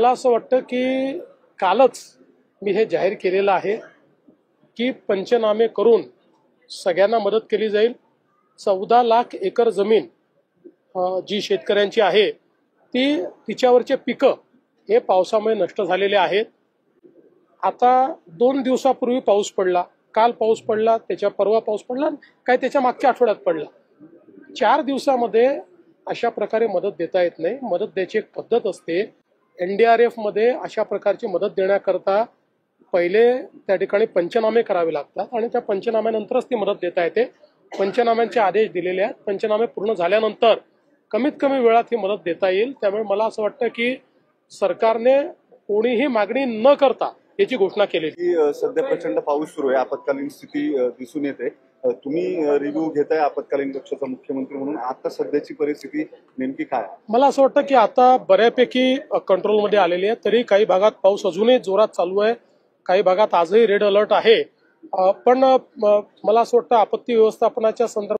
मला असं वाटतं की कालच मी हे जाहीर केलेलं आहे की पंचनामे करून सगळ्यांना मदत केली जाईल। 14 लाख एकर जमीन जी शेतकऱ्यांची आहे तिच्यावरचे पिकं हे पावसामुळे नष्ट झालेले आहेत। आता 2 दिवसापूर्वी पाऊस पडला, काल पाऊस पडला, त्याच्या परवा पाऊस पडला, काय त्याच्या मागच्या आठवड्यात पडला। 4 दिवसामध्ये अशा प्रकारे मदत देता येत नाही। मदत द्यायची एक पद्धत असते। एनडीआरएफ मध्ये अशा प्रकारची मदत देण्याकरता पहिले त्या ठिकाणी पंचनामे करावे लागतात आणि त्या पंचनाम्यानंतरच ती मदत देता येते। पंचनाम्यांचे आदेश दिलेले आहेत। पंचनामे पूर्ण झाल्यानंतर कमीत कमी वेळात ही मदत देता येईल। त्यामुळे मला असं वाटतं की सरकारने कोणीही मागणी न करता याची घोषणा केलेली। सध्या प्रचंड पाऊस सुरू आहे, आपत्कालीन स्थिती दिसून येते। तुम्ही रिव्ह्यू घेताय आपत्कालीन कक्षाचा मुख्यमंत्री म्हणून, आता सध्याची परिस्थिती नेमकी काय? मला असं वाटतं की आता बऱ्यापैकी कंट्रोलमध्ये आलेली आहे। तरी काही भागात पाऊस अजूनही जोरात चालू आहे, काही भागात आजही रेड अलर्ट आहे। पण मला असं वाटतं आपत्ती व्यवस्थापनाच्या संदर्भात